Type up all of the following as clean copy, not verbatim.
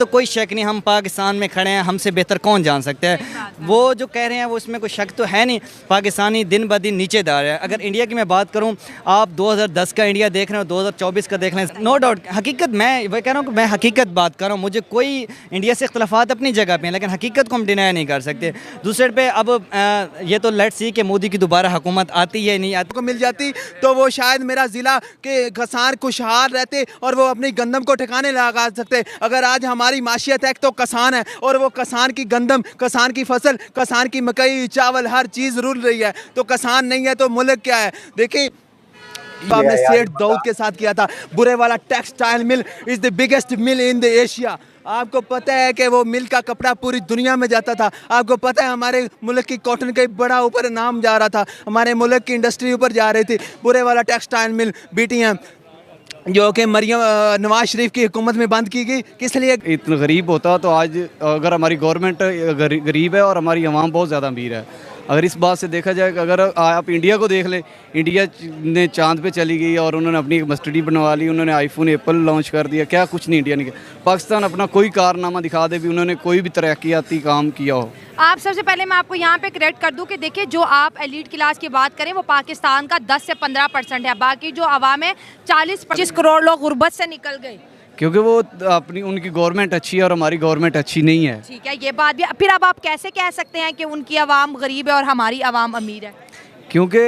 तो कोई शक नहीं, हम पाकिस्तान में खड़े हैं, हमसे बेहतर कौन जान सकता है। वो जो कह रहे हैं वो उसमें कोई शक तो है नहीं, पाकिस्तानी दिन ब दिन नीचे जा रहा है। अगर इंडिया की मैं बात करूं, आप 2010 का इंडिया देख रहे हो, 2024 का देख रहे हैं, नो डाउट हकीकत, मैं वह कह रहा हूँ कि मैं हकीकत बात कर रहा हूँ। मुझे कोई इंडिया से इख्तलाफात अपनी जगह पे हैं, लेकिन हकीकत को हम डिनाई नहीं कर सकते। दूसरे पे अब ये तो लेट्स सी कि मोदी की दोबारा हुकूमत आती है नहीं आती, को मिल जाती तो वो शायद मेरा ज़िला के किसान खुशहाल रहते और वो अपनी गंदम को ठिकाने लगा सकते। अगर आज हमारी माशियत है तो किसान है, और वो किसान की गंदम, किसान की फसल, किसान की मकई, चावल, हर चीज़ रुल रही है, तो किसान नहीं है तो मुल्क क्या है। देखिए हमने सेठ दाऊद के साथ किया था, बुरे वाला textile mill is the biggest mill in the Asia. आपको पता है कि वो मिल का कपड़ा पूरी दुनिया में जाता था। आपको पता है हमारे मुल्क की कॉटन का बड़ा ऊपर नाम जा रहा था, हमारे मुल्क की इंडस्ट्री ऊपर जा रही थी। बुरे वाला टेक्सटाइल मिल BTM जो कि मरियम नवाज शरीफ की हुकूमत में बंद की गई, किस लिए? इतना गरीब होता तो आज, अगर हमारी गवर्नमेंट गरीब है और हमारी आवाम बहुत ज़्यादा अमीर है, अगर इस बात से देखा जाए कि अगर आप इंडिया को देख लें, इंडिया ने चांद पे चली गई और उन्होंने अपनी एक मस्टडी बनवा ली, उन्होंने आईफोन एप्पल लॉन्च कर दिया, क्या कुछ नहीं इंडिया ने किया। पाकिस्तान अपना कोई कारनामा दिखा दे भी उन्होंने कोई भी तरक्याती काम किया हो। आप सबसे पहले मैं आपको यहाँ पे करेक्ट कर दूं कि देखिए, जो आप एलीट क्लास की बात करें वो पाकिस्तान का 10 से 15% है, बाकी जो आवाम है 40-25 करोड़ लोग गुर्बत से निकल गए, क्योंकि वो अपनी उनकी गवर्नमेंट अच्छी है और हमारी गवर्नमेंट अच्छी नहीं है। ठीक है, ये बात भी। फिर अब आप कैसे कह सकते हैं कि उनकी आवाम गरीब है और हमारी आवाम अमीर है? क्योंकि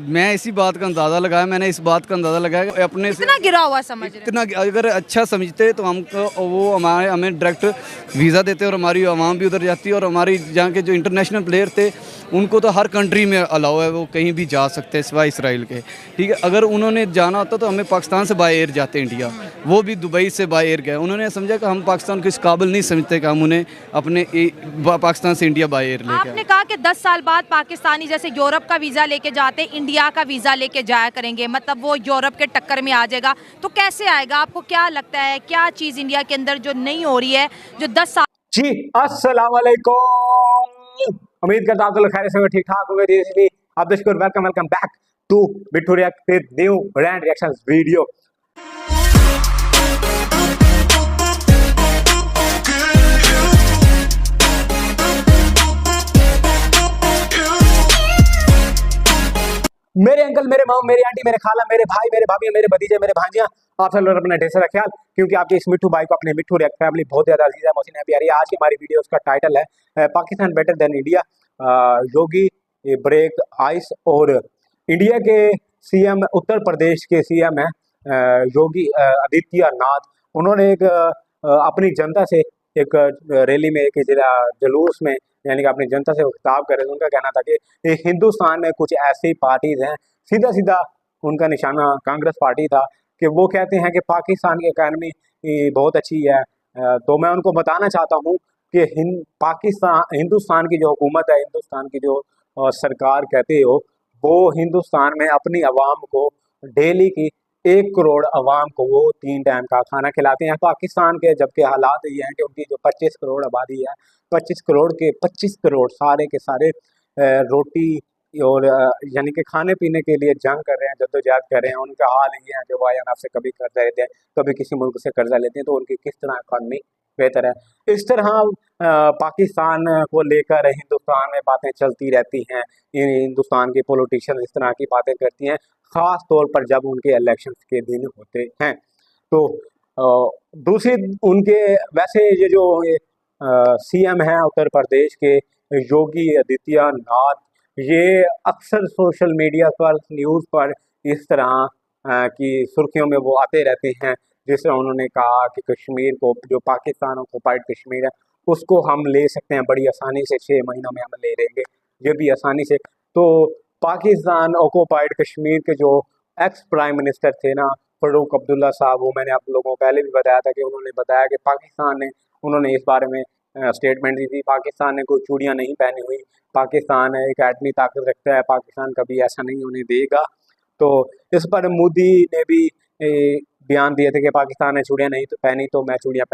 मैं इसी बात का अंदाज़ा लगाया, मैंने इस बात का अंदाज़ा लगाया कि अपने से इतना गिरा हुआ समझ रहे हैं। इतना अगर अच्छा समझते तो हमको वो हमें डायरेक्ट वीज़ा देते और हमारी आवाम भी उधर जाती और हमारी जहाँ के जो इंटरनेशनल प्लेयर थे उनको तो हर कंट्री में अलाउ है, वो कहीं भी जा सकते हैं सिवाय इसराइल के। ठीक है, अगर उन्होंने जाना होता तो हमें पाकिस्तान से बाय एयर जाते इंडिया, वो भी दुबई से बाय एयर गए। उन्होंने समझा कि हम पाकिस्तान को इस काबिल नहीं समझते कि हम उन्हें अपने पाकिस्तान से इंडिया बाय एयर लेके। आपने कहा कि 10 साल बाद पाकिस्तानी जैसे यूरोप का वीज़ा लेके जाते, इंडिया का वीज़ा लेके जाया करेंगे, मतलब वो यूरोप के टक्कर में आ जाएगा, तो कैसे आएगा? आपको क्या लगता है, क्या चीज़ इंडिया के अंदर जो नहीं हो रही है जो 10 साल? जी अस्सलाम वालेकुम, उम्मीद करता हूं आप लोग खैरियत से होंगे, ठीक ठाक होंगे। आप दर्शकों welcome back to Mitthu react with new brand reactions video. मेरे अंकल, मेरे मामा, मेरी आंटी, मेरे खाला, मेरे भाई, मेरे भाभी, मेरे भतीजे, मेरे भांजियां, आप सब लोग अपना ढेर सारा ख्याल, क्योंकि आपके इस मिट्ठू भाई को अपने मिट्ठू रिएक्ट फैमिली बहुत ज़्यादा अजीज है, मोहसिन है, प्यारी है। आज की हमारी वीडियो उसका टाइटल है पाकिस्तान बेटर देन इंडिया, योगी ब्रेक आइस। और इंडिया के CM, उत्तर प्रदेश के CM है योगी आदित्यनाथ। उन्होंने एक अपनी जनता से एक रैली में, एक जुलूस में, यानी कि अपनी जनता से खिताब कर रहे थे। उनका कहना था कि हिंदुस्तान में कुछ ऐसी पार्टीज हैं, सीधा सीधा उनका निशाना कांग्रेस पार्टी था, कि वो कहते हैं कि पाकिस्तान की इकॉनमी बहुत अच्छी है। तो मैं उनको बताना चाहता हूँ कि हिंदुस्तान की जो हुकूमत है, हिंदुस्तान की जो सरकार कहते हो, वो हिंदुस्तान में अपनी आवाम को डेली की 1 करोड़ आवाम को वो 3 टाइम का खाना खिलाते हैं। पाकिस्तान के जबकि हालात ये हैं कि उनकी जो 25 करोड़ आबादी है, 25 करोड़ के 25 करोड़ सारे के सारे रोटी और यानी कि खाने पीने के लिए जंग कर रहे हैं, जद्दोजहद कर रहे हैं। उनका हाल ये है कि वो IMF से कभी कर्जा लेते हैं, कभी किसी मुल्क से कर्जा लेते हैं, तो उनकी किस तरह इकॉनमी बेहतर है। इस तरह पाकिस्तान को लेकर हिंदुस्तान में बातें चलती रहती हैं। हिंदुस्तान के पॉलिटिशियन इस तरह की बातें करती हैं, ख़ास तौर पर जब उनके इलेक्शन के दिन होते हैं। तो दूसरी उनके वैसे ये जो CM हैं उत्तर प्रदेश के योगी आदित्यनाथ, ये अक्सर सोशल मीडिया पर, न्यूज़ पर इस तरह की सुर्खियों में वो आते रहते हैं। जिस तरह उन्होंने कहा कि कश्मीर को, जो पाकिस्तान ऑक्युपाइड कश्मीर है, उसको हम ले सकते हैं बड़ी आसानी से, 6 महीनों में हम ले लेंगे, ये भी आसानी से। तो पाकिस्तान ऑक्युपाइड कश्मीर के जो एक्स प्राइम मिनिस्टर थे ना, फारूक अब्दुल्ला साहब, वो मैंने आप लोगों को पहले भी बताया था कि उन्होंने बताया कि पाकिस्तान ने, उन्होंने इस बारे में स्टेटमेंट दी थी, पाकिस्तान ने कोई चूड़ियाँ नहीं पहनी हुई, पाकिस्तान एक एटमी ताकत रखता है, पाकिस्तान कभी ऐसा नहीं होने देगा। तो इस पर मोदी ने भी बयान दिए थे कि पाकिस्तान ने चूड़ियाँ नहीं पहनी तो मैं चूड़ियाँ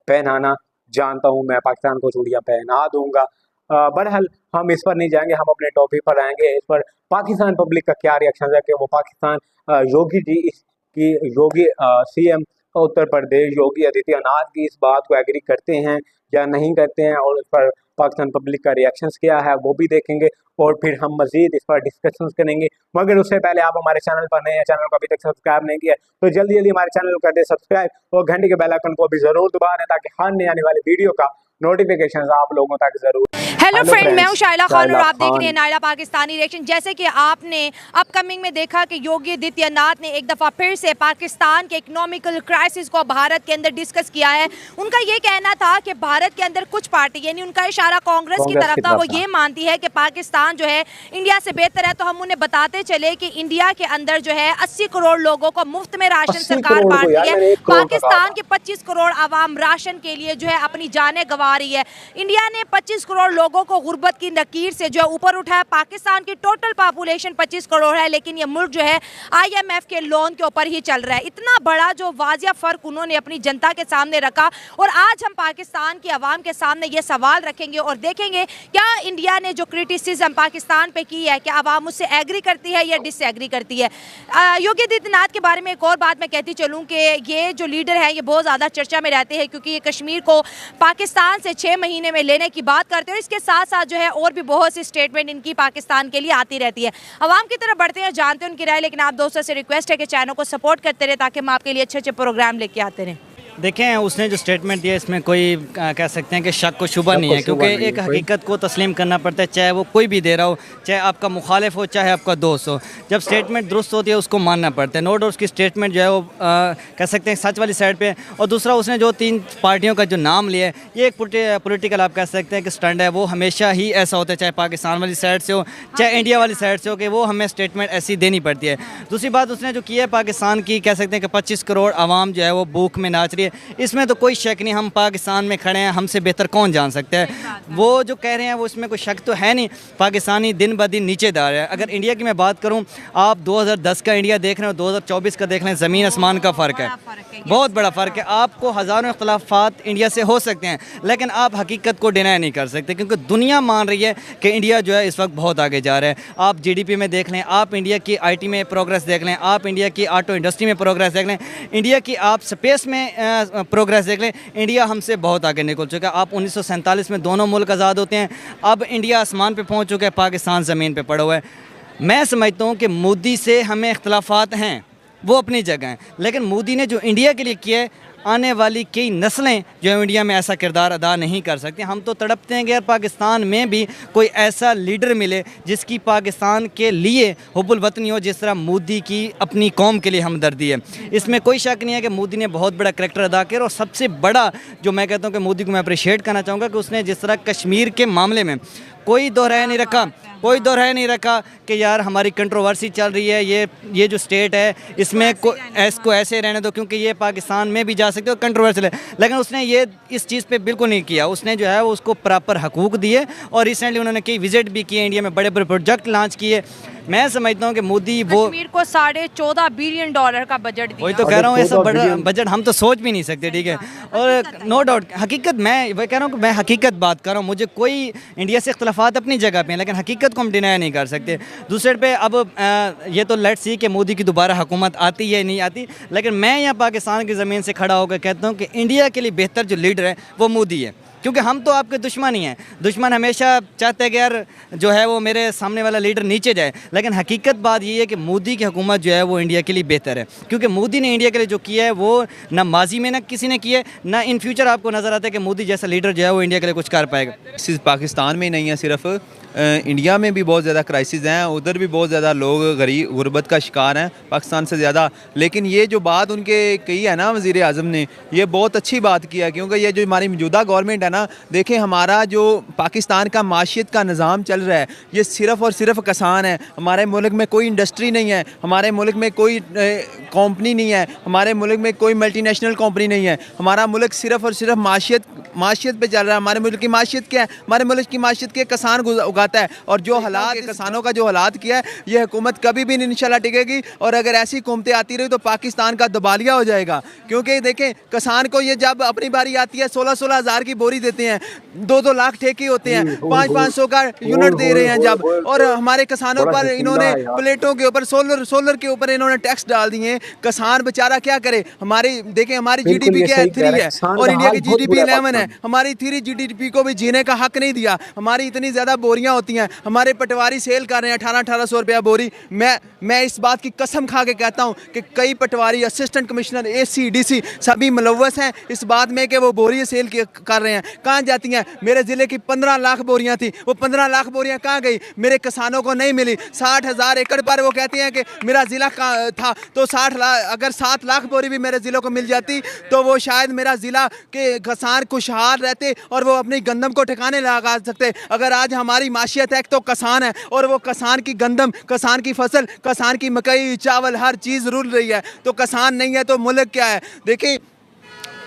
पहनाना जानता हूँ, मैं पाकिस्तान को चूड़ियाँ पहना दूंगा। बहरहाल हम इस पर नहीं जाएंगे, हम अपने टॉपिक पर आएंगे। इस पर पाकिस्तान पब्लिक का क्या रिएक्शन है कि वो पाकिस्तान योगी CM उत्तर प्रदेश योगी आदित्यनाथ की इस बात को एग्री करते हैं या नहीं करते हैं, और उस पर पाकिस्तान पब्लिक का रिएक्शंस क्या है वो भी देखेंगे, और फिर हम मजीद इस पर डिस्कशंस करेंगे। मगर उससे पहले आप हमारे चैनल पर नए हैं, चैनल को अभी तक सब्सक्राइब नहीं किया तो जल्दी जल्दी हमारे चैनल को कर दे सब्सक्राइब और घंटे के बेल आइकन को भी जरूर दबा दें ताकि हर नई आने वाली वीडियो का नोटिफिकेशन आप लोगों तक जरूर। हेलो फ्रेंड, मैं हूं शाइला खान और आप देख खान। रहे हैं नायला पाकिस्तानी रिएक्शन। जैसे कि आपने अपकमिंग में देखा कि योगी आदित्यनाथ ने एक दफ़ा फिर से पाकिस्तान के इकोनॉमिकल क्राइसिस को भारत के अंदर डिस्कस किया है। उनका ये कहना था कि भारत के अंदर कुछ पार्टी, यानी उनका इशारा कांग्रेस की तरफ था, वो ये मानती है कि पाकिस्तान जो है इंडिया से बेहतर है। तो हम उन्हें बताते चले कि इंडिया के अंदर जो है 80 करोड़ लोगों को मुफ्त में राशन सरकार बांटती है। पाकिस्तान के 25 करोड़ आवाम राशन के लिए जो है अपनी जानें गंवा रही है। इंडिया ने 25 करोड़ लोगों को गुर्बत की लकीर से जो है ऊपर उठाया। पाकिस्तान की टोटल पॉपुलेशन 25 करोड़ है, लेकिन ये मुल्क जो है IMF के लोन के ऊपर ही चल रहा है। इतना बड़ा जो वाजिया फ़र्क उन्होंने अपनी जनता के सामने रखा, और आज हम पाकिस्तान की आवाम के सामने ये सवाल रखेंगे और देखेंगे क्या इंडिया ने जो क्रिटिसिज्म पाकिस्तान पे की है, क्या आवाम उससे एग्री करती है या डिसएग्री करती है। योगी आदित्यनाथ के बारे में एक और बात मैं कहती चलूँ कि ये जो लीडर है ये बहुत ज़्यादा चर्चा में रहते हैं, क्योंकि ये कश्मीर को पाकिस्तान से 6 महीने में लेने की बात करते हैं। और इसके साथ साथ जो है और भी बहुत सी स्टेटमेंट इनकी पाकिस्तान के लिए आती रहती है। आवाम की तरफ बढ़ते हैं, जानते हैं उनकी राय, लेकिन आप दोस्तों से रिक्वेस्ट है कि चैनल को सपोर्ट करते रहे ताकि हम आपके लिए अच्छे अच्छे प्रोग्राम लेके आते रहें। देखें, उसने जो स्टेटमेंट दिया इसमें कोई कह सकते हैं कि शक को शुबा नहीं है, क्योंकि एक हकीकत को तस्लीम करना पड़ता है, चाहे वो कोई भी दे रहा हो, चाहे आपका मुखालिफ हो, चाहे आपका दोस्त हो। जब स्टेटमेंट दुरुस्त होती है उसको मानना पड़ता है। नो डाउट उसकी स्टेटमेंट जो है वो कह सकते हैं सच वाली साइड पे। और दूसरा, उसने जो 3 पार्टियों का जो नाम लिया है, ये एक पोलिटिकल आप कह सकते हैं कि स्टंट है। वो हमेशा ही ऐसा होता है, चाहे पाकिस्तान वाली साइड से हो चाहे इंडिया वाली साइड से हो, कि वो हमें स्टेटमेंट ऐसी देनी पड़ती है। दूसरी बात उसने जो की है पाकिस्तान की, कह सकते हैं कि 25 करोड़ आवाम जो है वो भूख में नाच रही है। इसमें तो कोई शक नहीं, हम पाकिस्तान में खड़े हैं, हमसे बेहतर कौन जान सकता है। वो जो कह रहे हैं वो इसमें कोई शक तो है नहीं। पाकिस्तानी दिन ब दिन नीचे जा रहा है। अगर इंडिया की मैं बात करूं, आप 2010 का इंडिया देख रहे हो, 2024 का देख रहे हैं, ज़मीन आसमान का फ़र्क है, बहुत बड़ा फ़र्क है। आपको हज़ारों इख्तलाफात इंडिया से हो सकते हैं, लेकिन आप हकीकत को डिनाई नहीं कर सकते, क्योंकि दुनिया मान रही है कि इंडिया जो है इस वक्त बहुत आगे जा रहा है। आप GDP में देख लें, आप इंडिया की IT में प्रोग्रेस देख लें, आप इंडिया की ऑटो इंडस्ट्री में प्रोग्रेस देख लें, इंडिया की आप स्पेस में प्रोग्रेस देख लें। इंडिया हमसे बहुत आगे निकल चुका है। आप 1947 में दोनों मुल्क आज़ाद होते हैं, अब इंडिया आसमान पे पहुंच चुका है, पाकिस्तान ज़मीन पे पड़ा हुआ है। मैं समझता हूं कि मोदी से हमें इख्तलाफात हैं, वो अपनी जगह हैं, लेकिन मोदी ने जो इंडिया के लिए किया है, आने वाली कई नस्लें जो है इंडिया में ऐसा किरदार अदा नहीं कर सकती। हम तो तड़पते हैं कि यार पाकिस्तान में भी कोई ऐसा लीडर मिले जिसकी पाकिस्तान के लिए हुब्बुल वतनी हो, जिस तरह मोदी की अपनी कौम के लिए हमदर्दी है। इसमें कोई शक नहीं है कि मोदी ने बहुत बड़ा करैक्टर अदा किया। और सबसे बड़ा जो मैं कहता हूँ कि मोदी को मैं अप्रिशिएट करना चाहूँगा कि उसने जिस तरह कश्मीर के मामले में कोई दोहराया नहीं रखा, कोई दोहराया नहीं रखा कि यार हमारी कंट्रोवर्सी चल रही है, ये जो स्टेट है इसमें इसको ऐसे रहने दो, क्योंकि ये पाकिस्तान में भी जा सकते हो, कंट्रोवर्शियल है। लेकिन उसने ये इस चीज़ पे बिल्कुल नहीं किया। उसने जो है वो उसको प्रॉपर हकूक़ दिए, और रिसेंटली उन्होंने कई विजिट भी किए, इंडिया में बड़े बड़े प्रोजेक्ट लॉन्च किए। मैं समझता हूँ कि मोदी वो कश्मीर को $14.5 बिलियन का बजट दिया। वही तो कह रहा हूँ, ऐसा बड़ा बजट हम तो सोच भी नहीं सकते, ठीक है। और नो डाउट हकीकत, मैं वही कह रहा हूँ कि मैं हकीकत बात कर रहा हूँ। मुझे कोई इंडिया से इख्तलाफात अपनी जगह पे हैं, लेकिन हकीकत को हम डिनाई नहीं कर सकते। दूसरे पे अब ये तो लेट्स सी कि मोदी की दोबारा हुकूमत आती है नहीं आती, लेकिन मैं यहाँ पाकिस्तान की ज़मीन से खड़ा होकर कहता हूँ कि इंडिया के लिए बेहतर जो लीडर है वो मोदी है, क्योंकि हम तो आपके दुश्मन ही हैं। दुश्मन हमेशा चाहते हैं कि यार जो है वो मेरे सामने वाला लीडर नीचे जाए, लेकिन हकीकत बात ये है कि मोदी की हुकूमत जो है वो इंडिया के लिए बेहतर है, क्योंकि मोदी ने इंडिया के लिए जो किया है वो ना माजी में ना किसी ने किया है, ना इन फ्यूचर आपको नज़र आता है कि मोदी जैसा लीडर जो है वो इंडिया के लिए कुछ कर पाएगा। सिर्फ पाकिस्तान में नहीं है, सिर्फ इंडिया में भी बहुत ज़्यादा क्राइसिस हैं, उधर भी बहुत ज़्यादा लोग गरीब गुर्बत का शिकार हैं पाकिस्तान से ज़्यादा। लेकिन ये जो बात उनके कही है ना वज़ीर आज़म ने, ये बहुत अच्छी बात की है, क्योंकि ये जो हमारी मौजूदा गवर्नमेंट है ना, देखें हमारा जो पाकिस्तान का माशियत का निज़ाम चल रहा है ये सिर्फ़ और सिर्फ किसान है। हमारे मुल्क में कोई इंडस्ट्री नहीं है, हमारे मुल्क में कोई कंपनी नहीं है, हमारे मुल्क में कोई मल्टीनेशनल कंपनी नहीं है। हमारा मुल्क सिर्फ़ और सिर्फ माशियत पे चल रहा है। हमारे मुल्क की माशियत क्या है? हमारे मुल्क की माशियत के किसान बात है। और जो हालात किसानों का जो हालात किया है, ये हुकूमत कभी भी नहीं इंशाल्लाह टिकेगी। और अगर ऐसी हुकूमतें आती रही तो पाकिस्तान का दबालिया हो जाएगा। क्योंकि देखें, किसान को ये जब अपनी बारी आती है 16-16 हज़ार की बोरी देते हैं, 2-2 लाख ठेके होते हैं, 500-500 का यूनिट दे रहे हैं जब, और हमारे किसानों पर इन्होंने प्लेटों के ऊपर सोलर के ऊपर इन्होंने टैक्स डाल दिए हैं। किसान बेचारा क्या करे? हमारी देखें, हमारी जीडीपी क्या है? 3 है और इंडिया की जीडीपी 11 है। हमारी 3 जीडीपी को भी जीने का हक नहीं दिया। हमारी इतनी ज़्यादा बोरियां होती हैं, हमारे पटवारी सेल कर रहे हैं 1800 रुपया बोरी। मैं इस बात की कसम खा के कहता हूं कि कई पटवारी, असिस्टेंट कमिश्नर, एसी, डीसी सभी मुलव्वस हैं इस बात में कि वो बोरियां सेल कर रहे हैं। कहाँ जाती हैं? मेरे ज़िले की 15 लाख बोरियां थी, वो 15 लाख बोरियां कहाँ गई? मेरे किसानों को नहीं मिली। 60,000 एकड़ पर वो कहते हैं कि मेरा ज़िला था, तो 60 लाख, अगर 7 लाख बोरी भी मेरे ज़िलों को मिल जाती तो वो शायद मेरा ज़िला के किसान खुशहाल रहते और वो अपनी गंदम को ठिकाने लगा सकते। अगर आज हमारी माशियत है तो किसान है, और वो किसान की गंदम, किसान की फसल, किसान की मकई, चावल, हर चीज़ रुल रही है, तो किसान नहीं है तो मुल्क क्या है? देखिए,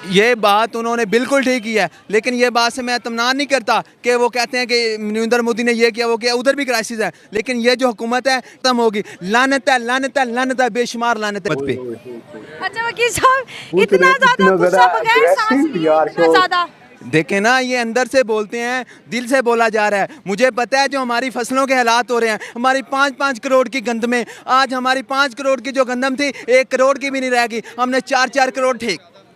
ये बात उन्होंने बिल्कुल ठीक की है, लेकिन ये बात से मैं इत्मीनान नहीं करता कि वो कहते हैं कि नरेंद्र मोदी ने ये किया वो किया। उधर भी क्राइसिस है, लेकिन ये जो हुकूमत है खत्म होगी। लानत है, लानत है, लानत है, बेशुमार लानत है पे। अच्छा वकील साहब, इतना ज़्यादा गुस्सा बगैर सांस लिए, इतना ज़्यादा देखें ना, ये अंदर से बोलते हैं, दिल से बोला जा रहा है। मुझे पता है जो हमारी फसलों के हालात हो रहे हैं, हमारी 5-5 करोड़ की गंदमें, आज हमारी 5 करोड़ की जो गंदम थी 1 करोड़ की भी नहीं रहेगी। हमने 4-4 करोड़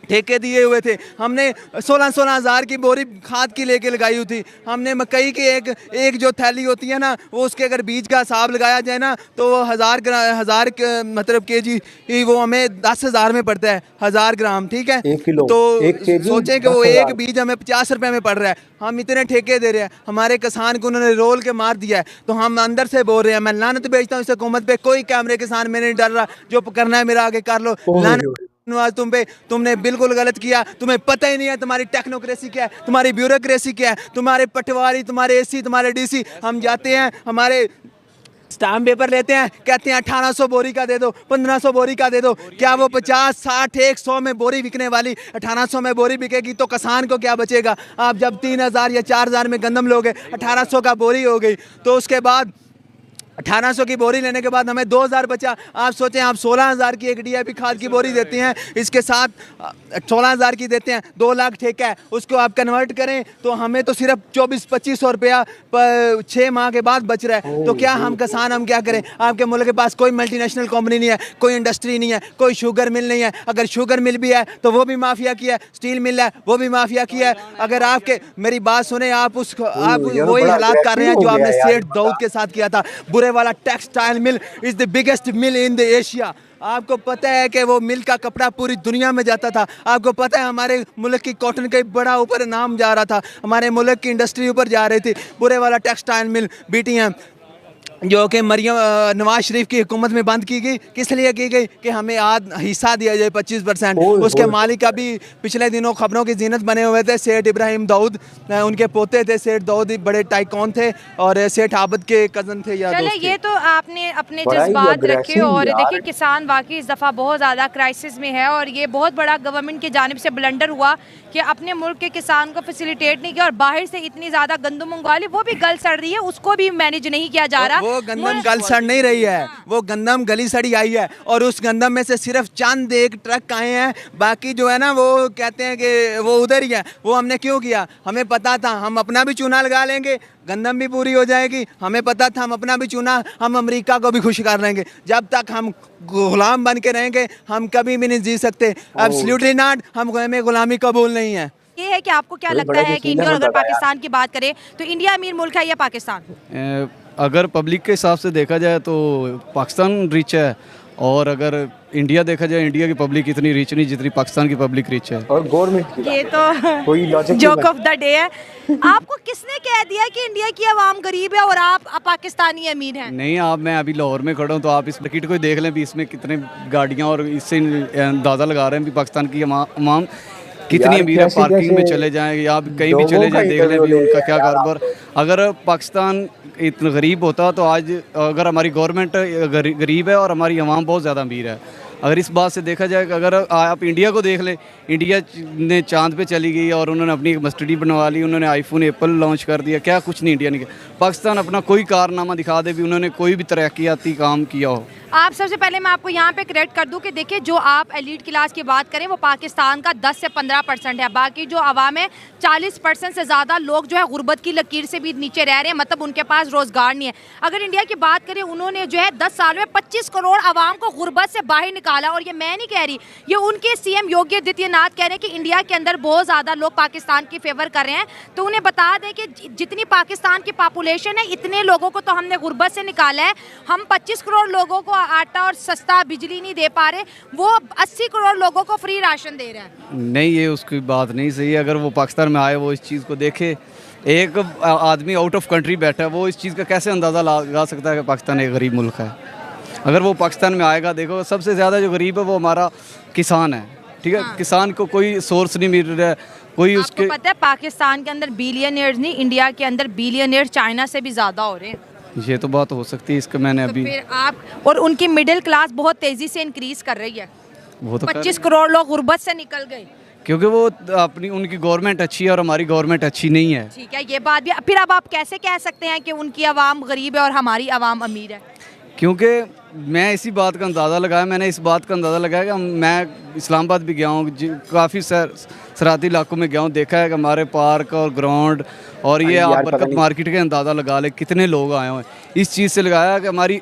ठेके दिए हुए थे। हमने 16-16 हज़ार की बोरी खाद की लेके लगाई हुई थी। हमने मकई की एक जो थैली होती है ना, वो उसके अगर बीज का हिसाब लगाया जाए ना तो वो हज़ार मतलब केजी वो हमें 10,000 में पड़ता है, 1000 ग्राम, ठीक है? 1 किलो, तो 1 केजी सोचें कि वो एक बीज हमें 50 रुपये में पड़ रहा है। हम इतने ठेके दे रहे हैं, हमारे किसान को उन्होंने रोल के मार दिया है। तो हम अंदर से बोल रहे हैं, मैं लानत भेजता हूँ इस हुकूमत पे। कोई कैमरे किसान में नहीं डर रहा, जो करना है मेरा आगे कर लो। लानत तुमने बिल्कुल गलत किया। तुम्हें पता ही नहीं है तुम्हारी टेक्नोक्रेसी क्या है, तुम्हारी ब्यूरोक्रेसी क्या है, तुम्हारे पटवारी, तुम्हारे एसी, तुम्हारे डीसी। हम जाते हैं, हमारे स्टाम्प पेपर लेते हैं, कहते हैं 1800 बोरी का दे दो, 1500 बोरी का दे दो। क्या वो 50, 60, 100 में बोरी बिकने वाली 1800 में बोरी बिकेगी तो किसान को क्या बचेगा? आप जब 3000 या 4000 में गंदम लोगे, 1800 का बोरी हो गई, तो उसके बाद 1800 की बोरी लेने के बाद हमें 2000 बचा। आप सोचें, आप 16,000 की एक डीएपी खाद की बोरी देते हैं, इसके साथ 16,000 की देते हैं, 2 लाख ठेका है, उसको आप कन्वर्ट करें तो हमें तो सिर्फ 2400-2500 रुपया 6 माह के बाद बच रहा है। तो क्या हम किसान, हम क्या करें? आपके मुल्क के पास कोई मल्टीनेशनल कंपनी नहीं है, कोई इंडस्ट्री नहीं है, कोई शुगर मिल नहीं है। अगर शुगर मिल भी है तो वो भी माफिया की है, स्टील मिल है वो भी माफिया की है। अगर आपके, मेरी बात सुने, आप वही हालात कर रहे हैं जो आपने सेठ दाऊद के साथ किया था। बुरे वाला textile mill is the biggest mill in the Asia. आपको पता है कि वो मिल का कपड़ा पूरी दुनिया में जाता था। आपको पता है हमारे मुल्क की कॉटन का बड़ा ऊपर नाम जा रहा था, हमारे मुल्क की इंडस्ट्री ऊपर जा रही थी। बुरे वाला टेक्सटाइल मिल BTM जो कि मरियम नवाज शरीफ की हुकूमत में बंद की गई, किस लिए की गई? कि हमें हिस्सा दिया जाए 25%। उसके मालिक अभी पिछले दिनों खबरों की जीनत बने हुए थे, सेठ इब्राहिम दाऊद, उनके पोते थे। सेठ दाऊद बड़े टाइकॉन थे और सेठ आबद के कज़न थे या दोस्त थे। ये तो आपने अपने जज्बात रखे, और देखिए किसान वाकई इस दफ़ा बहुत ज़्यादा क्राइसिस में है, और ये बहुत बड़ा गवर्नमेंट की जानिब से ब्लंडर हुआ कि अपने मुल्क के किसान को फैसिलिटेट नहीं किया और बाहर से इतनी ज़्यादा गंदम मंगवा ली, वो भी गल सड़ रही है, उसको भी मैनेज नहीं किया जा रहा। वो गंदम गल सड़ नहीं रही है, वो गंदम गली सड़ी आई है, और उस गंदम में से सिर्फ चंद एक ट्रक आए हैं, बाकी जो है ना वो कहते हैं कि वो उधर ही है। वो हमने क्यों किया? हमें पता था हम अपना भी चूना लगा लेंगे, गंदम भी पूरी हो जाएगी। हमें पता था हम अपना भी चूना, हम अमेरिका को भी खुश कर लेंगे। जब तक हम गुलाम बन के रहेंगे हम कभी भी नहीं जी सकते। एब्सोल्युटली नॉट, हमें गुलामी कबूल नहीं है। ये है कि आपको क्या लगता है कि इंडिया, अगर पाकिस्तान की बात करें तो इंडिया अमीर मुल्क है या पाकिस्तान? अगर पब्लिक के हिसाब से देखा जाए तो पाकिस्तान रिच है, और अगर इंडिया देखा जाए, इंडिया की पब्लिक इतनी रिच नहीं जितनी पाकिस्तान की पब्लिक रिच है। और गवर्नमेंट ये तो जोक ऑफ द डे है। आपको किसने कह दिया कि इंडिया की आवाम गरीब है और आप पाकिस्तानी अमीर हैं? नहीं, मैं अभी लाहौर में खड़ा हूँ, तो आप इस मार्केट को देख लें भी इसमें कितने गाड़ियाँ, और इससे अंदाज़ा लगा रहे हैं कि पाकिस्तान की आवाम कितनी अमीर है। पार्किंग में चले जाएं या आप कहीं भी चले जाएं, देख लें भी उनका क्या कारोबार। अगर पाकिस्तान इतना गरीब होता तो आज, अगर हमारी गवर्नमेंट गरीब है और हमारी आवाम बहुत ज़्यादा अमीर है, अगर इस बात से देखा जाए कि अगर आप इंडिया को देख लें, इंडिया ने चांद पे चली गई और उन्होंने अपनी एक मस्टडी बनवा ली, उन्होंने आईफोन एप्पल लॉन्च कर दिया, क्या कुछ नहीं इंडिया ने किया। पाकिस्तान अपना कोई कारनामा दिखा दे भी उन्होंने कोई भी तरक्याती काम किया हो। आप सबसे पहले मैं आपको यहाँ पे करेक्ट कर दूं कि देखिए जो आप एलीट क्लास की बात करें वो पाकिस्तान का 10 से 15% है, बाकी जो आवाम है 40% से ज़्यादा लोग जो है गुर्बत की लकीर से भी नीचे रह रहे हैं, मतलब उनके पास रोज़गार नहीं है। अगर इंडिया की बात करें, उन्होंने जो है 10 साल में 25 करोड़ आवाम को गुर्बत से बाहर निकाला। और ये मैं नहीं कह रही, ये उनके सीएम योगी आदित्यनाथ कह रहे हैं कि इंडिया के अंदर बहुत ज़्यादा लोग पाकिस्तान की फेवर कर रहे हैं। तो उन्हें बता दें कि जितनी पाकिस्तान की पॉपुलेशन है इतने लोगों को तो हमने गुर्बत से निकाला है। हम 25 करोड़ लोगों को आटा और सस्ता बिजली नहीं दे पा रहे, वो 80 करोड़ लोगों को फ्री राशन दे रहे हैं। नहीं, ये उसकी बात नहीं सही है। अगर वो पाकिस्तान में आए, वो इस चीज़ को देखे, एक आदमी आउट ऑफ कंट्री बैठा है, वो इस चीज़ का कैसे अंदाज़ा लगा सकता है कि पाकिस्तान एक गरीब मुल्क है। अगर वो पाकिस्तान में आएगा, देखो सबसे ज़्यादा जो गरीब है वो हमारा किसान है, ठीक है। किसान को कोई सोर्स नहीं मिल रहा है, कोई उसके। आपको पता है पाकिस्तान के अंदर बिलियनियर्स नहीं, इंडिया के अंदर बिलियनियर्स चाइना से भी ज़्यादा हो रहे हैं। ये तो बात हो सकती है, इसका मैंने तो अभी फिर आप और उनकी मिडिल क्लास बहुत तेज़ी से इंक्रीज कर रही है। वो तो 25 करोड़ लोग गुर्बत से निकल गए, क्योंकि वो अपनी उनकी गवर्नमेंट अच्छी है और हमारी गवर्नमेंट अच्छी नहीं है। ठीक है, ये बात भी। फिर अब आप कैसे कह सकते हैं कि उनकी आवाम गरीब है और हमारी आवाम अमीर है? क्योंकि मैं इसी बात का अंदाज़ा लगाया, मैंने इस बात का अंदाज़ा लगाया कि मैं इस्लामाबाद भी गया हूँ, काफ़ी सराहती इलाकों में गया हूँ, देखा है कि हमारे पार्क और ग्राउंड और ये आप बरकत मार्केट के अंदाज़ा लगा ले कितने लोग आए हुए हैं। इस चीज़ से लगाया कि हमारी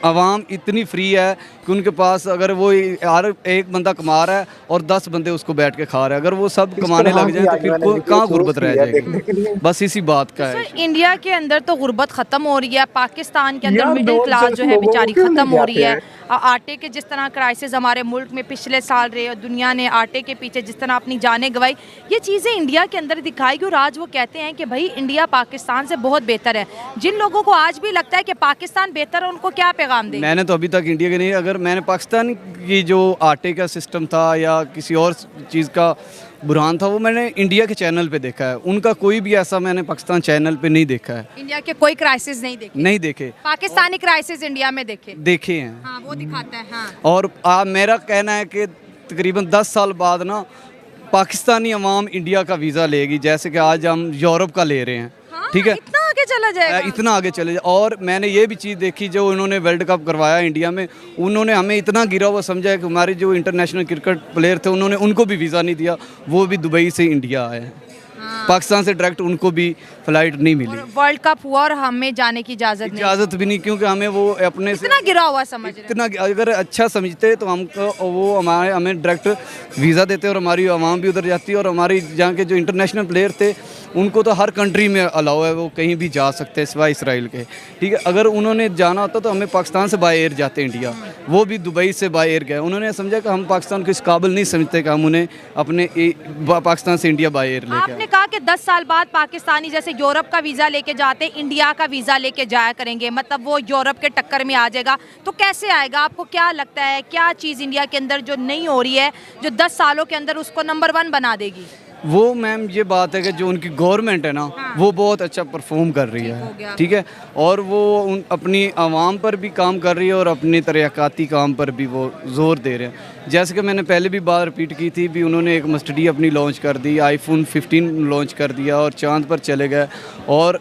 आवाम इतनी फ्री है कि उनके पास अगर वो हर एक बंदा कमा रहा है और 10 बंदे उसको बैठ के खा रहे हैं, अगर वो सब कमाने लग जाए तो फिर कहाँ गुर्बत रह जाएगी। बस इसी बात का है। सर, इंडिया के अंदर तो गुर्बत ख़त्म हो रही है, पाकिस्तान के अंदर मिडिल क्लास जो है बेचारी ख़त्म हो रही है। आटे के जिस तरह क्राइसिस हमारे मुल्क में पिछले साल रहे और दुनिया ने आटे के पीछे जिस तरह अपनी जानें गंवाई, ये चीज़ें इंडिया के अंदर दिखाई और आज वो कहते हैं कि भाई इंडिया पाकिस्तान से बहुत बेहतर है। जिन लोगों को आज भी लगता है कि पाकिस्तान बेहतर है, उनको क्या पैगाम दें? मैंने तो अभी तक इंडिया के नहीं, अगर मैंने पाकिस्तान की जो आटे का सिस्टम था या किसी और चीज़ का बुरहान था, वो मैंने इंडिया के चैनल पे देखा है। उनका कोई भी ऐसा मैंने पाकिस्तान चैनल पे नहीं देखा है। इंडिया के कोई क्राइसिस नहीं देखे, पाकिस्तानी क्राइसिस इंडिया में देखे हैं। हाँ, वो दिखाता है। हाँ। और मेरा कहना है कि तकरीबन 10 साल बाद ना पाकिस्तानी अवाम इंडिया का वीज़ा लेगी, जैसे कि आज हम यूरोप का ले रहे हैं। हाँ, ठीक है, इतना आगे चला जाएगा, इतना आगे चले जाए। और मैंने ये भी चीज़ देखी, जो उन्होंने वर्ल्ड कप करवाया इंडिया में, उन्होंने हमें इतना गिरा हुआ समझा कि हमारे जो इंटरनेशनल क्रिकेट प्लेयर थे उन्होंने उनको भी वीज़ा नहीं दिया, वो भी दुबई से इंडिया आए हैं। पाकिस्तान से डायरेक्ट उनको भी फ्लाइट नहीं मिली। वर्ल्ड कप हुआ और हमें जाने की इजाज़त भी नहीं, क्योंकि हमें वो अपने इतना गिरा हुआ समझ रहे हैं। इतना अगर अच्छा समझते तो हमको वो हमें डायरेक्ट वीज़ा देते और हमारी आवाम भी उधर जाती और हमारी जहाँ के जो इंटरनेशनल प्लेयर थे उनको तो हर कंट्री में अलाउ है, वो कहीं भी जा सकते हैं सिवाय इसराइल के। ठीक है, अगर उन्होंने जाना होता तो हमें पाकिस्तान से बाय एयर जाते इंडिया, वो भी दुबई से बाय एयर गए। उन्होंने समझा कि हम पाकिस्तान को इस काबिल नहीं समझते कि हम उन्हें अपने पाकिस्तान से इंडिया बाय एयर लेके। आपने कहा कि 10 साल बाद पाकिस्तानी जैसे यूरोप का वीज़ा लेके जाते, इंडिया का वीज़ा लेके जाया करेंगे, मतलब वो यूरोप के टक्कर में आ जाएगा। तो कैसे आएगा? आपको क्या लगता है, क्या चीज़ इंडिया के अंदर जो नहीं हो रही है, जो 10 सालों के अंदर उसको नंबर 1 बना देगी? वो मैम ये बात है कि जो उनकी गवर्नमेंट है ना, वो बहुत अच्छा परफॉर्म कर रही है। ठीक है, और वो अपनी आवाम पर भी काम कर रही है और अपने तरक्याती काम पर भी वो ज़ोर दे रहे हैं। जैसे कि मैंने पहले भी बात रिपीट की थी, भी उन्होंने एक मस्टडी अपनी लॉन्च कर दी, आईफोन 15 लॉन्च कर दिया और चांद पर चले गए। और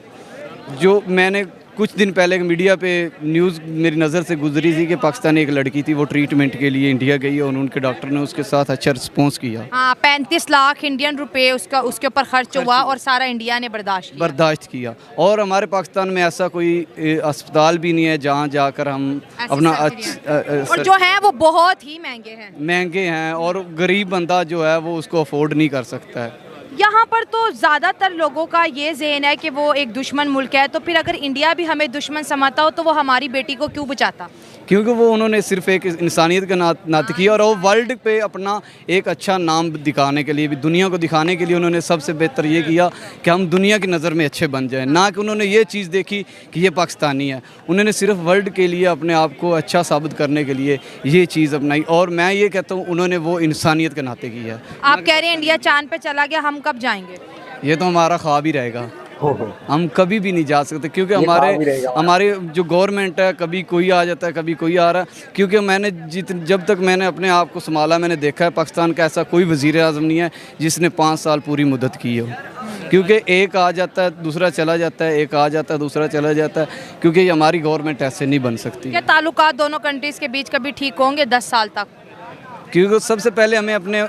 जो मैंने कुछ दिन पहले मीडिया पे न्यूज़ मेरी नज़र से गुजरी थी कि पाकिस्तानी एक लड़की थी, वो ट्रीटमेंट के लिए इंडिया गई और उनके डॉक्टर ने उसके साथ अच्छा रिस्पॉन्स किया। हाँ, 35 लाख इंडियन रुपए उसके ऊपर खर्च हुआ और सारा इंडिया ने बर्दाश्त किया। और हमारे पाकिस्तान में ऐसा कोई अस्पताल भी नहीं है जहाँ जाकर हम अपना और जो है वो बहुत ही महंगे हैं और गरीब बंदा जो है वो उसको अफोर्ड नहीं कर सकता है। यहाँ पर तो ज़्यादातर लोगों का ये ज़हन है कि वो एक दुश्मन मुल्क है, तो फिर अगर इंडिया भी हमें दुश्मन समझता हो तो वो हमारी बेटी को क्यों बचाता? क्योंकि वो उन्होंने सिर्फ एक इंसानियत का नाते किया और वो वर्ल्ड पे अपना एक अच्छा नाम दिखाने के लिए भी, दुनिया को दिखाने के लिए उन्होंने सबसे बेहतर ये किया कि हम दुनिया की नज़र में अच्छे बन जाएं। ना कि उन्होंने ये चीज़ देखी कि ये पाकिस्तानी है, उन्होंने सिर्फ वर्ल्ड के लिए अपने आप को अच्छा साबित करने के लिए ये चीज़ अपनाई। और मैं ये कहता हूँ उन्होंने वो इंसानियत के नाते की है। आप कह रहे हैं इंडिया चांद पे चला गया, हम कब जाएंगे? ये तो हमारा ख्वाब ही रहेगा। हम कभी भी नहीं जा सकते, क्योंकि हमारे जो गवर्नमेंट है, कभी कोई आ जाता है, कभी कोई आ रहा है। क्योंकि मैंने जब तक मैंने अपने आप को संभाला, मैंने देखा है पाकिस्तान का ऐसा कोई वज़ीर आज़म नहीं है जिसने 5 साल पूरी मुद्दत की हो। क्योंकि एक आ जाता है, दूसरा चला जाता है, एक आ जाता है, दूसरा चला जाता है, क्योंकि हमारी गवर्नमेंट ऐसे नहीं बन सकती। क्या ताल्लुकात दोनों कंट्रीज़ के बीच कभी ठीक होंगे 10 साल तक? क्योंकि सबसे पहले हमें अपने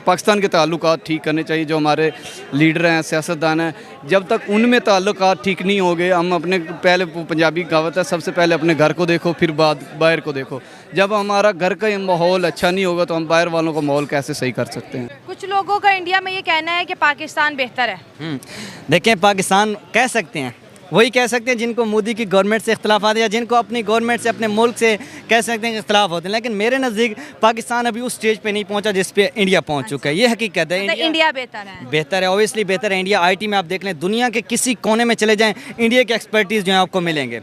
पाकिस्तान के ताल्लुकात ठीक करने चाहिए। जो हमारे लीडर हैं, सियासतदान हैं, जब तक उनमें ताल्लुकात ठीक नहीं होंगे, हम अपने पहले, पंजाबी कहावत है, सबसे पहले अपने घर को देखो फिर बाद बाहर को देखो। जब हमारा घर का माहौल अच्छा नहीं होगा तो हम बाहर वालों का माहौल कैसे सही कर सकते हैं। कुछ लोगों का इंडिया में ये कहना है कि पाकिस्तान बेहतर है। देखें, पाकिस्तान कह सकते हैं, वही कह सकते हैं जिनको मोदी की गवर्नमेंट से इख्तलाफ आते हैं, या जिनको अपनी गवर्नमेंट से, अपने मुल्क से कह सकते हैं कि इख्तलाफ होते हैं। लेकिन मेरे नज़दीक पाकिस्तान अभी उस स्टेज पे नहीं पहुंचा जिस पे इंडिया पहुंच चुका है। ये हकीकत है। इंडिया बेहतर है, ऑब्वियसली बेहतर है इंडिया। आईटी में आप देख लें, दुनिया के किसी कोने में चले जाएं, इंडिया के एक्सपर्टीज़ जो है आपको मिलेंगे।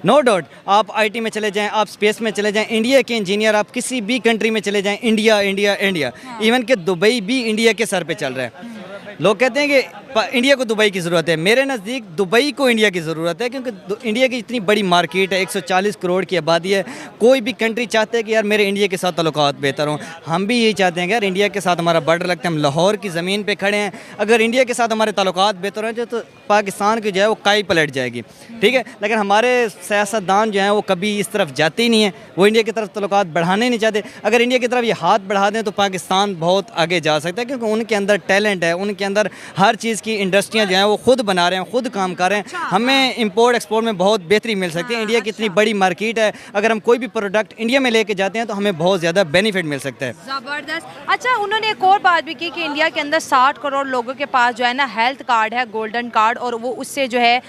नो डाउट, आप आईटी में चले जाएं, आप स्पेस में चले जाएं, इंडिया के इंजीनियर आप किसी भी कंट्री में चले जाएं, इंडिया इंडिया इंडिया। इवन कि दुबई भी इंडिया के सर पे चल रहा है। लोग कहते हैं कि इंडिया को दुबई की ज़रूरत है। मेरे नज़दीक दुबई को इंडिया की ज़रूरत है, क्योंकि इंडिया की इतनी बड़ी मार्केट है, 140 करोड़ की आबादी है। कोई भी कंट्री चाहते हैं कि यार मेरे इंडिया के साथ ताल्लुकात बेहतर हों। हम भी यही चाहते हैं कि यार इंडिया के साथ हमारा बॉर्डर लगता है, हम लाहौर की ज़मीन पे खड़े हैं। अगर इंडिया के साथ हमारे ताल्लुकात बेहतर हो जाए तो पाकिस्तान की जो है वो काई पलट जाएगी, ठीक है। लेकिन हमारे सियासतदान जो हैं वो कभी इस तरफ जाते ही नहीं हैं, वो इंडिया की तरफ ताल्लुकात बढ़ाने नहीं चाहते। अगर इंडिया की तरफ ये हाथ बढ़ा दें तो पाकिस्तान बहुत आगे जा सकता है, क्योंकि उनके अंदर टैलेंट है, उनके अंदर हर चीज़ की इंडस्ट्रियाँ जो हैं वो खुद बना रहे हैं, खुद काम कर रहे हैं। हमें इंपोर्ट एक्सपोर्ट में बहुत बेहतरी मिल सकती है। इंडिया की इतनी बड़ी मार्केट है, अगर हम कोई भी प्रोडक्ट इंडिया में लेके जाते हैं तो हमें बहुत ज़्यादा बेनिफिट मिल सकता है। ज़बरदस्त। अच्छा, उन्होंने एक और बात भी की कि इंडिया के अंदर 60 करोड़ लोगों के पास जो है ना हेल्थ कार्ड है, गोल्डन कार्ड, और वो उससे जो है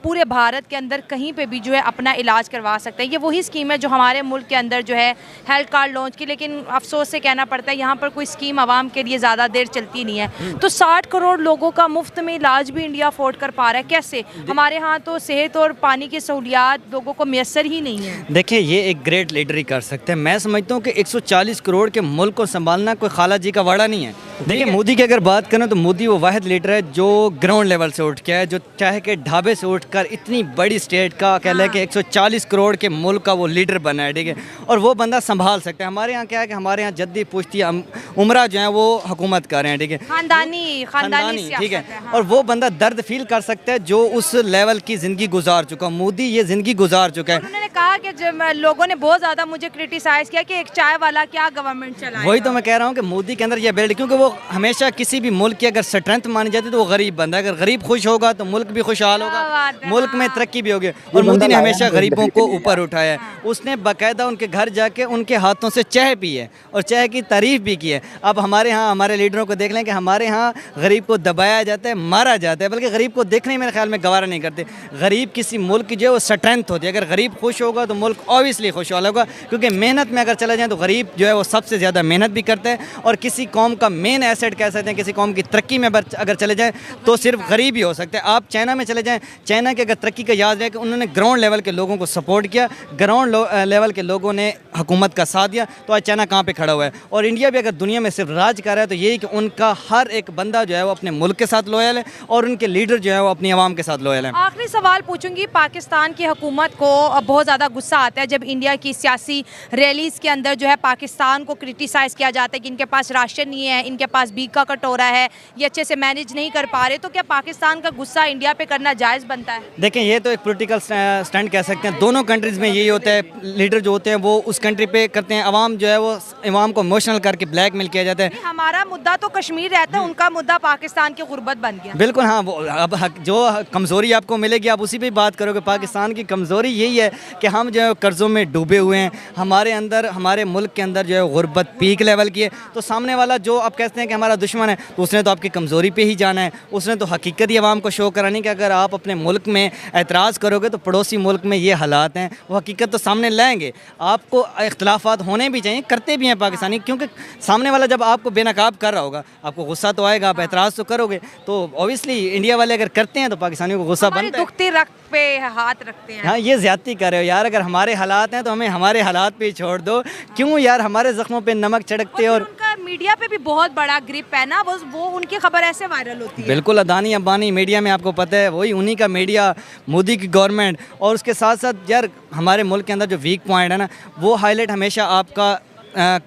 पूरे भारत के अंदर कहीं पे भी जो है अपना इलाज करवा सकते हैं। ये वही स्कीम है जो हमारे मुल्क के अंदर जो है हेल्थ कार्ड लॉन्च की, लेकिन अफसोस से कहना पड़ता है यहाँ पर कोई स्कीम आवाम के लिए ज़्यादा देर चलती नहीं है। तो 60 करोड़ लोगों का मुफ्त में इलाज भी इंडिया अफोर्ड कर पा रहा है, कैसे? हमारे यहाँ तो सेहत और पानी की सहूलियात लोगों को मैसर ही नहीं है। देखिए, ये एक ग्रेट लीडर ही कर सकते हैं। मैं समझता हूँ कि 140 करोड़ के मुल्क को संभालना कोई खाला जी का वाड़ा नहीं है। देखिए, मोदी की अगर बात करें तो मोदी वो वाहिद लीडर है जो ग्राउंड लेवल से उठ के है, जो चाहे कि ढाबे से उठकर इतनी बड़ी स्टेट का कह लें कि 140 करोड़ के मुल्क का वो लीडर बना है, ठीक है। और वो बंदा संभाल सकता है। हमारे यहाँ क्या है कि हमारे यहाँ जद्दी पुश्ती उमरा जो है वो हुकूमत कर रहे हैं, ठीक है, खानदानी, ठीक है। और वो बंदा दर्द फील कर सकता है जो उस लेवल की ज़िंदगी गुजार चुका। मोदी ये ज़िंदगी गुजार चुका है। उन्होंने कहा कि जब लोगों ने बहुत ज़्यादा मुझे क्रिटिसाइज़ किया कि एक चाय वाला क्या गवर्नमेंट चलाएगा। वही तो मैं कह रहा हूँ कि मोदी के अंदर ये बिल्ड, क्योंकि वो हमेशा किसी भी मुल्क की अगर स्ट्रेंथ मानी जाती है तो वो गरीब बंदा है। अगर गरीब खुश होगा तो मुल्क भी खुशहाल होगा, मुल्क में तरक्की भी होगी। और मोदी ने हमेशा गरीबों को ऊपर उठाया है। उसने बाकायदा उनके घर जाके उनके हाथों से चाय पी है और चाय की तारीफ भी की है। अब हमारे यहाँ हमारे लीडरों को देख लें कि हमारे यहाँ गरीब को दबाया जाता है, मारा जाता है, बल्कि गरीब को देखने मेरे ख्याल में गवारा नहीं करते। गरीब किसी मुल्क की जो है वो स्ट्रेंथ होती है। अगर गरीब खुश होगा तो मुल्क ऑब्वियसली खुशहाल होगा, क्योंकि मेहनत में अगर चला जाए तो गरीब जो है वो सबसे ज़्यादा मेहनत भी करता है। और किसी कौम का मेन एसेट कह सकते हैं, किसी कौम की तरक्की में अगर चले जाएँ तो सिर्फ गरीब ही हो सकते हैं। आप चाइना में चले जाएँ, चाइना की अगर तरक्की का याद रहे कि उन्होंने ग्राउंड लेवल के लोगों को सपोर्ट किया, ग्राउंड लेवल के लोगों ने हुकूमत का साथ दिया, तो आज चाइना कहाँ पे खड़ा हुआ है। और इंडिया भी अगर दुनिया में सिर्फ राज कर रहा है तो यही कि उनका हर एक बंदा जो है वो अपने मुल्क के साथ लॉयल है और उनके लीडर जो है वो अपनी आवाम के साथ लॉयल है। आखिरी सवाल पूछूंगी, पाकिस्तान की हुकूमत को बहुत ज़्यादा गुस्सा आता है जब इंडिया की सियासी रैलीज़ के अंदर जो है पाकिस्तान को क्रिटिसाइज़ किया जाता है कि इनके पास राशन नहीं है, इनके पास बीक का कटोरा है, ये अच्छे से मैनेज नहीं कर पा रहे। तो क्या पाकिस्तान का गुस्सा इंडिया पे करना जायज़ बनता है? देखें, ये तो एक पॉलिटिकल स्टंट कह सकते हैं। दोनों कंट्रीज़ में यही होता है, लीडर जो होते हैं वो उस कंट्री पे करते हैं, आवाम जो है वो आवाम को इमोशनल करके ब्लैकमेल किया जाता है। हमारा मुद्दा तो कश्मीर रहता है, उनका मुद्दा पाकिस्तान की गुर्बत बन गया। बिल्कुल, हाँ। वो अब जो कमज़ोरी आपको मिलेगी आप उसी पे बात करोगे। पाकिस्तान की कमज़ोरी यही है कि हम जो है कर्ज़ों में डूबे हुए हैं। हमारे अंदर, हमारे मुल्क के अंदर जो है गुर्बत पीक लेवल की है। तो सामने वाला जो आप कहते हैं कि हमारा दुश्मन है, तो उसने तो आपकी कमज़ोरी पे ही जाना है। उसने तो हकीकत ही आवाम को शो करानी कि अगर आप अपने मुल्क में एतराज़ करोगे तो पड़ोसी मुल्क में ये हालात हैं, वो हकीकत तो सामने लाएंगे। आपको इख्तलाफात होने भी चाहिए, करते भी हैं पाकिस्तानी, क्योंकि सामने वाला जब आपको बेनकाब कर रहा होगा आपको गुस्सा तो आएगा, आप एतराज़ तो करोगे। तो ऑब्वियसली इंडिया वाले अगर करते हैं तो पाकिस्तानियों को गुस्सा बनता है। दुखती रख पे हाथ रखते हैं। हाँ, ये ज़्यादती कर रहे हो यार। अगर हमारे हालात हैं तो हमें हमारे हालात पे ही छोड़ दो। क्यों यार हमारे ज़ख्मों पे नमक छिड़कते और मीडिया पे भी बहुत बड़ा ग्रिप है ना, वो उनकी खबर ऐसे वायरल होती है। बिल्कुल, अदानी अंबानी मीडिया में आपको पता है वही उन्हीं का मीडिया, मोदी की गवर्नमेंट, और उसके साथ साथ यार हमारे मुल्क के अंदर जो वीक पॉइंट है ना वो हाईलाइट हमेशा आपका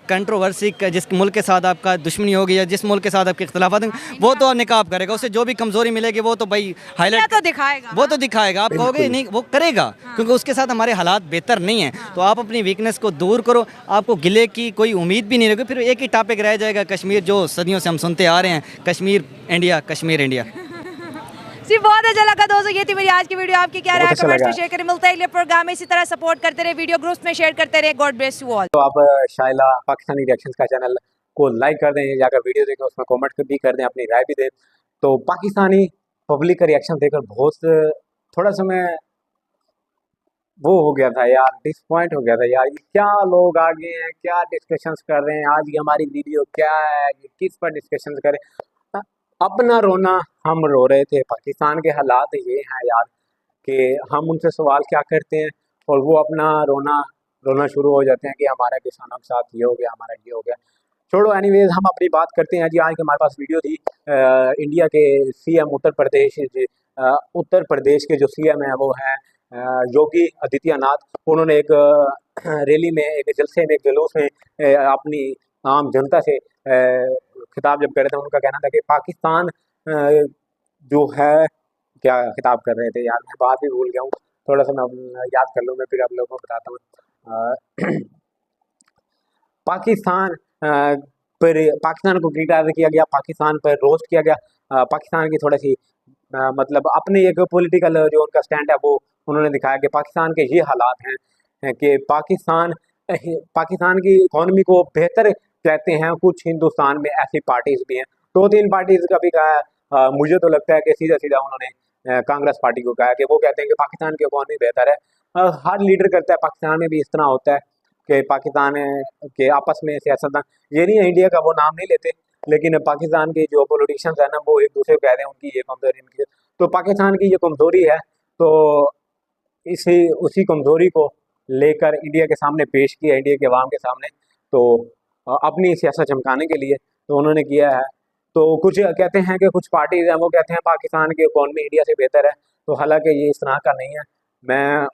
कंट्रोवर्सी का, जिस मुल्क के साथ आपका दुश्मनी होगी या जिस मुल्क के साथ आपके इख्तलाफात होंगे वो तो निकाब करेगा, उससे जो भी कमज़ोरी मिलेगी वो तो भाई हाईलाइट तो दिखाएगा, वो तो दिखाएगा। आप कहोगे नहीं, वो करेगा क्योंकि उसके साथ हमारे हालात बेहतर नहीं हैं। तो आप अपनी वीकनेस को दूर करो, आपको गिले की कोई उम्मीद भी नहीं रहेगी, फिर एक ही टॉपिक रह जाएगा कश्मीर, जो सदियों से हम सुनते आ रहे हैं, कश्मीर इंडिया, कश्मीर इंडिया। जी बहुत अच्छा लगा दोस्तों, ये थी मेरी आज की वीडियो। आपकी क्या राय है, कमेंट्स में शेयर करें। मिलते हैं अगले प्रोग्राम में, इसी तरह सपोर्ट करते रहे, वीडियो ग्रुप्स में शेयर करते रहे। God bless you all. तो आप शाइला पाकिस्तानी रिएक्शंस का चैनल को लाइक कर दें, जाकर वीडियो देखें, उसमें कमेंट भी कर दें, अपनी राय भी दें। तो पाकिस्तानी पब्लिक का रिएक्शन देखकर बहुत थोड़ा सा मैं वो हो गया था यार, डिसपॉइंट हो गया था यार, ये क्या लोग आगे हैं, क्या डिस्कशंस कर रहे हैं, आज की हमारी वीडियो क्या है, ये किस पर डिस्कशंस करें। अपना रोना हम रो रहे थे, पाकिस्तान के हालात ये हैं यार कि हम उनसे सवाल क्या करते हैं और वो अपना रोना शुरू हो जाते हैं कि हमारा किसानों के साथ ये हो गया, हमारा ये हो गया। छोड़ो, एनीवेज हम अपनी बात करते हैं जी। आज हमारे पास वीडियो थी इंडिया के सीएम उत्तर प्रदेश के जो सीएम हैं वो हैं योगी आदित्यनाथ। उन्होंने एक रैली में, एक जलसे में, एक जुलूस में अपनी आम जनता से खिताब जब कर रहे थे, उनका कहना था कि पाकिस्तान जो है, क्या खिताब कर रहे थे यार, मैं बात भी भूल गया हूँ, थोड़ा सा मैं याद कर लूँ, मैं फिर आप लोगों को बताता हूँ। पाकिस्तान को क्रिटिसाइज किया गया, पाकिस्तान पर रोस्ट किया गया, पाकिस्तान की थोड़ी सी मतलब अपनी एक पॉलिटिकल जो उनका स्टैंड है वो उन्होंने दिखाया कि पाकिस्तान के ये हालात हैं कि पाकिस्तान की इकॉनमी को बेहतर कहते हैं कुछ हिंदुस्तान में ऐसी पार्टीज भी हैं, 2-3 पार्टीज का भी कहा है। मुझे तो लगता है कि सीधा सीधा उन्होंने कांग्रेस पार्टी को कहा कि वो कहते हैं कि पाकिस्तान की इकॉनमी बेहतर है। हर लीडर करता है, पाकिस्तान में भी इस तरह होता है कि पाकिस्तान के आपस में सियासतदान, ये नहीं है इंडिया का वो नाम नहीं लेते, लेकिन पाकिस्तान के जो पॉलिटिशियंस है ना वो एक दूसरे को कह रहे हैं उनकी ये कमजोरी, उनकी, तो पाकिस्तान की ये कमजोरी है, तो उसी कमजोरी को लेकर इंडिया के सामने पेश किया, इंडिया के अवाम के सामने, तो अपनी सियासत चमकाने के लिए तो उन्होंने किया है। तो कुछ कहते हैं कि कुछ पार्टीज हैं वो कहते हैं पाकिस्तान की इकॉनमी इंडिया से बेहतर है, तो हालांकि ये इस तरह का नहीं है। मैं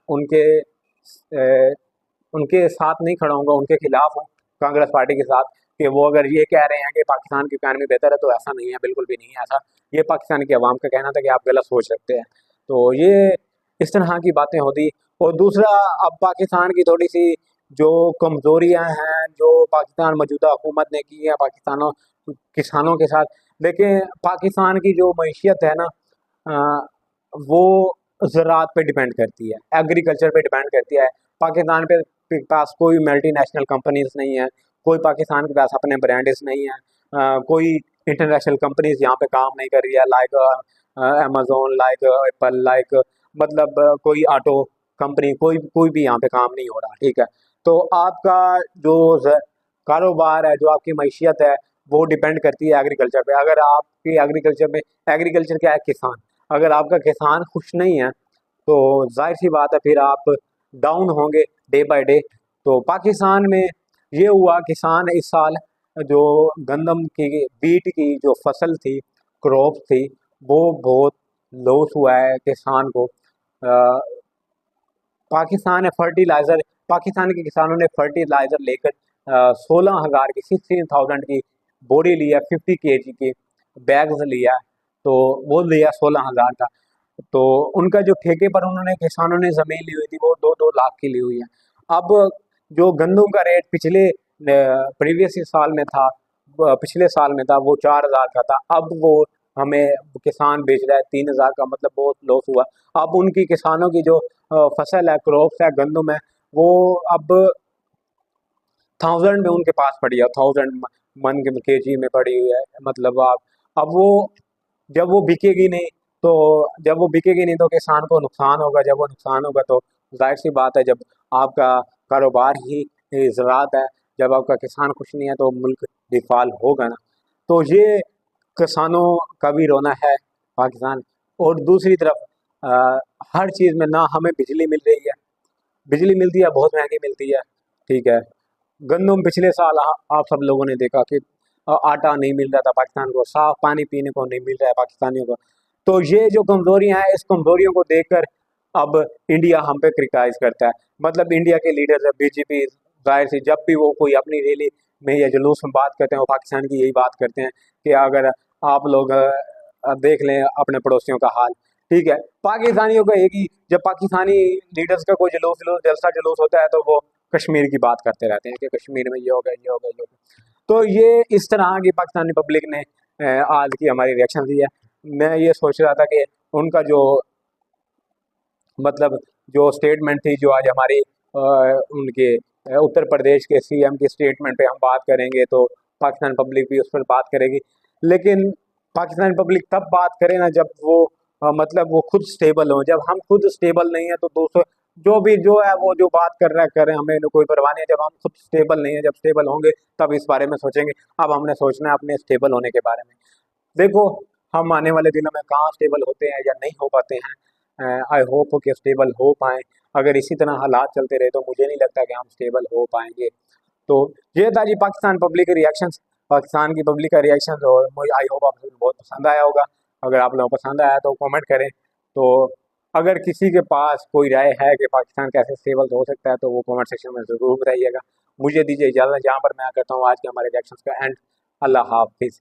उनके साथ नहीं खड़ा हूँगा, उनके खिलाफ हूँ, कांग्रेस पार्टी के साथ, कि वो अगर ये कह रहे हैं कि पाकिस्तान की इकॉनमी बेहतर है, तो ऐसा नहीं है, बिल्कुल भी नहीं है ऐसा। ये पाकिस्तान की आवाम का कहना था कि आप गलत सोच सकते हैं, तो ये इस तरह की बातें होती। और दूसरा, अब पाकिस्तान की थोड़ी सी जो कमज़ोरियाँ हैं जो पाकिस्तान मौजूदा हुकूमत ने की है पाकिस्तानों किसानों के साथ, देखिए पाकिस्तान की जो मईशियत है ना वो ज़राअत पे डिपेंड करती है, एग्रीकल्चर पे डिपेंड करती है। पाकिस्तान के पास कोई मल्टीनेशनल कंपनीज नहीं है, कोई पाकिस्तान के पास अपने ब्रांड्स नहीं है, कोई इंटरनेशनल कंपनीज यहाँ पे काम नहीं कर रही है, like Amazon, like Apple, like मतलब कोई ऑटो कंपनी, कोई भी यहाँ पे काम नहीं हो रहा, ठीक है। तो आपका जो कारोबार है, जो आपकी मईशियत है, वो डिपेंड करती है एग्रीकल्चर पे। अगर आपकी एग्रीकल्चर क्या है, किसान, अगर आपका किसान खुश नहीं है तो जाहिर सी बात है फिर आप डाउन होंगे डे बाय डे। तो पाकिस्तान में ये हुआ, किसान इस साल जो गंदम की, बीट की जो फसल थी, क्रॉप थी, वो बहुत लॉस हुआ है किसान को। पाकिस्तान के किसानों ने फर्टिलाइज़र लेकर 16,000 की 16,000 की बोरी लिया, 50 kg के बैग्स लिया, तो वो लिया 16,000 का। तो उनका जो ठेके पर उन्होंने किसानों ने ज़मीन ली हुई थी वो 2-2 लाख की ली हुई है। अब जो गंदम का रेट प्रीवियस साल में था, पिछले साल में था, वो 4,000 का था, अब वो हमें किसान बेच रहा है 3,000 का, मतलब बहुत लॉस हुआ। अब उनकी किसानों की जो फसल है, क्रॉप्स है, गंदम है, वो अब 1000 में उनके पास पड़ी है, 1000 मन के केजी में पड़ी हुई है, मतलब आप अब वो जब वो बिकेगी नहीं तो किसान को नुकसान होगा, जब वो नुकसान होगा तो जाहिर सी बात है, जब आपका कारोबार ही ज़राअत है, जब आपका किसान खुश नहीं है तो मुल्क दिफाल होगा ना। तो ये किसानों का भी रोना है पाकिस्तान। और दूसरी तरफ हर चीज़ में ना हमें बिजली मिल रही है, बिजली मिलती है बहुत महंगी मिलती है, ठीक है। गंदम पिछले साल आप सब लोगों ने देखा कि आटा नहीं मिल रहा था पाकिस्तान को, साफ पानी पीने को नहीं मिल रहा है पाकिस्तानियों को। तो ये जो कमज़ोरियाँ हैं, इस कमज़ोरियों को देखकर अब इंडिया हम पे क्रिटिसाइज़ करता है। मतलब इंडिया के लीडर्स, बीजेपी, ज़ाहिर सी जब भी वो कोई अपनी रैली में या जुलूस में बात करते हैं, वो पाकिस्तान की यही बात करते हैं कि अगर आप लोग देख लें अपने पड़ोसियों का हाल, ठीक है। पाकिस्तानियों का एक ही, जब पाकिस्तानी लीडर्स का कोई जलसा जुलूस होता है तो वो कश्मीर की बात करते रहते हैं कि कश्मीर में ये हो गया, ये हो गया, ये हो गया। तो ये इस तरह की पाकिस्तानी पब्लिक ने आज की हमारी रिएक्शन दी है। मैं ये सोच रहा था कि उनका जो मतलब जो स्टेटमेंट थी, जो आज हमारी उनके उत्तर प्रदेश के सीएम की स्टेटमेंट पे हम बात करेंगे तो पाकिस्तान पब्लिक भी उस पर बात करेगी। लेकिन पाकिस्तान पब्लिक तब बात करे ना जब वो मतलब वो खुद स्टेबल हो। जब हम खुद स्टेबल नहीं है तो दोस्तों जो भी जो है वो जो बात कर रहा है करें, हमें कोई परवाह नहीं है। जब हम खुद स्टेबल नहीं है, जब स्टेबल होंगे तब इस बारे में सोचेंगे। अब हमने सोचना है अपने स्टेबल होने के बारे में। देखो हम आने वाले दिनों में कहाँ स्टेबल होते हैं या नहीं हो पाते हैं। आई होप कि स्टेबल हो पाएँ। अगर इसी तरह हालात चलते रहे तो मुझे नहीं लगता कि हम स्टेबल हो पाएंगे। तो ये था जी पाकिस्तान पब्लिक के रिएक्शंस, पाकिस्तान की पब्लिक का रिएक्शन। और मुझे आई होप आपको बहुत पसंद आया होगा। अगर आप लोगों को पसंद आया तो कमेंट करें। तो अगर किसी के पास कोई राय है कि पाकिस्तान कैसे स्टेबल हो सकता है तो वो कमेंट सेक्शन में ज़रूर बताइएगा। मुझे दीजिए इजाज़त, जहाँ पर मैं करता हूँ आज के हमारे रिएक्शंस का एंड। अल्लाह हाफिज़।